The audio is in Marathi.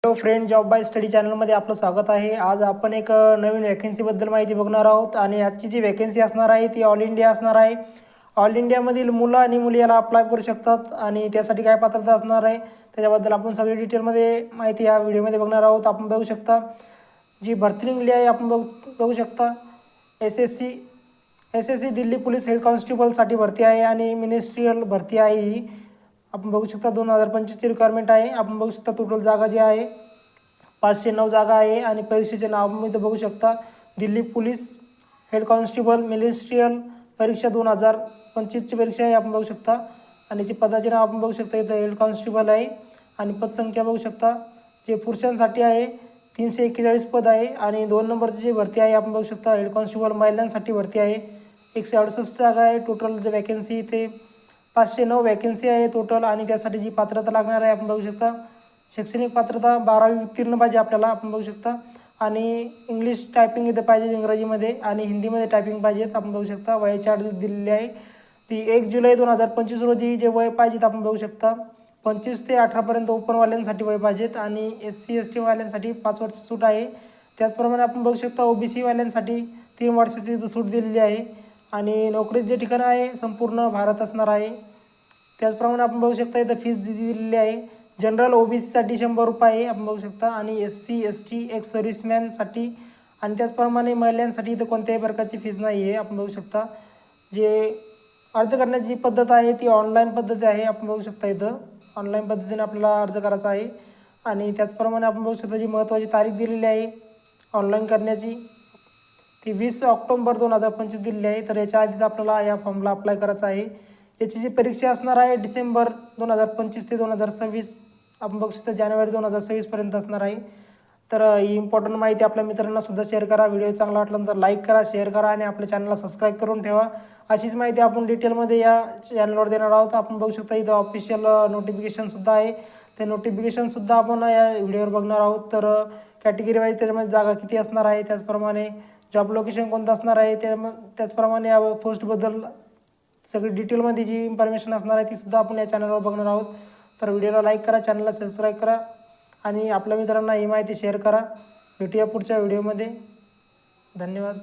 Hello friend, job by study चॅनलमध्ये आपलं स्वागत आहे। आज आपण एक नवीन वॅकन्सीबद्दल माहिती बघणार आहोत आणि आजची जी वॅकन्सी असणार आहे ती ऑल इंडिया असणार आहे। ऑल इंडियामधील मुलं आणि मुली याला अप्लाय करू शकतात आणि त्यासाठी काय पात्रता असणार आहे त्याच्याबद्दल आपण सगळी डिटेलमध्ये माहिती या व्हिडिओमध्ये बघणार आहोत। आपण बघू शकता जी भरती निघली आहे, आपण बघू शकता S S C Delhi police head कॉन्स्टेबलसाठी भरती आहे आणि मिनिस्ट्रियल भरती आहे ही। आपण बघू शकता 2025ची रिक्वायरमेंट आहे। आपण बघू शकता टोटल जागा जी आहे 509 जागा आहे आणि परीक्षेचे नाव मी इथं बघू शकता Delhi police head constable ministerial परीक्षा 2025ची परीक्षा आहे। आपण बघू शकता आणि जी पदाचे नाव आपण बघू शकता इथं हेड कॉन्स्टेबल आहे आणि पदसंख्या बघू शकता जे पुरुषांसाठी आहे 341 पद आहे आणि 2 नंबरची जी भरती आहे आपण बघू शकता हेड कॉन्स्टेबल महिलांसाठी भरती आहे 168 जागा आहे। टोटल जे वॅकन्सी ते 509 वॅकन्सी आहे टोटल आणि त्यासाठी जी पात्रता लागणार आहे आपण बघू शकता शैक्षणिक पात्रता 12वी उत्तीर्ण पाहिजे आपल्याला। आपण बघू शकता आणि इंग्लिश टायपिंग इथं पाहिजे इंग्रजीमध्ये आणि हिंदीमध्ये टायपिंग पाहिजेत। आपण बघू शकता वयाची अट दिलेली आहे ती 1 जुलै 2025 रोजी जे वय पाहिजेत आपण बघू शकता 25 ते 18पर्यंत ओपनवाल्यांसाठी वय पाहिजेत आणि SC ST वाल्यांसाठी 5 वर्ष सूट आहे। त्याचप्रमाणे आपण बघू शकता OBC वाल्यांसाठी 3 वर्षाची सूट दिलेली आहे आणि नोकरीचे जे ठिकाण आहे संपूर्ण भारत असणार आहे। त्याचप्रमाणे आपण बघू शकता इथं फीस दिलेली आहे जनरल OBCसाठी 100 रुपये आहे आपण बघू शकता आणि SC ST एक्स सर्व्हिसमॅनसाठी आणि त्याचप्रमाणे महिलांसाठी इथं कोणत्याही प्रकारची फीस नाही आहे। आपण बघू शकता जे अर्ज करण्याची पद्धत आहे ती ऑनलाईन पद्धत आहे। आपण बघू शकता इथं ऑनलाईन पद्धतीने आपल्याला अर्ज करायचा आहे आणि त्याचप्रमाणे आपण बघू शकता जी महत्त्वाची तारीख दिलेली आहे ऑनलाईन करण्याची ती 20 ऑक्टोबर 2025 दिलेली आहे। तर याच्या आधीच आपल्याला या फॉर्मला अप्लाय करायचं आहे। याची जी परीक्षा असणार आहे डिसेंबर 2025 ते 2026 आपण बघू शकता जानेवारी 2026 पर्यंत असणार आहे। तर ही इम्पॉर्टंट माहिती आपल्या मित्रांना सुद्धा शेअर करा। व्हिडिओ चांगला वाटला तर लाईक करा, शेअर करा आणि आपल्या चॅनलला सबस्क्राईब करून ठेवा। अशीच माहिती आपण डिटेलमध्ये या चॅनलवर देणार आहोत। आपण बघू शकता इथं ऑफिशियल नोटिफिकेशनसुद्धा आहे, ते नोटिफिकेशनसुद्धा आपण या व्हिडिओवर बघणार आहोत। तर कॅटेगरी वाईज त्याच्यामध्ये जागा किती असणार आहे, त्याचप्रमाणे जॉब लोकेशन कोणतं असणार आहे, त्याचप्रमाणे या पोस्टबद्दल सगळी डिटेलमध्ये जी इन्फॉर्मेशन असणार आहे ती सुद्धा आपण या चॅनलवर बघणार आहोत। तर व्हिडिओला लाईक करा, चॅनलला सबस्क्राईब करा आणि आपल्या मित्रांना ही माहिती शेअर करा। भेटूया पुढच्या व्हिडिओमध्ये। धन्यवाद।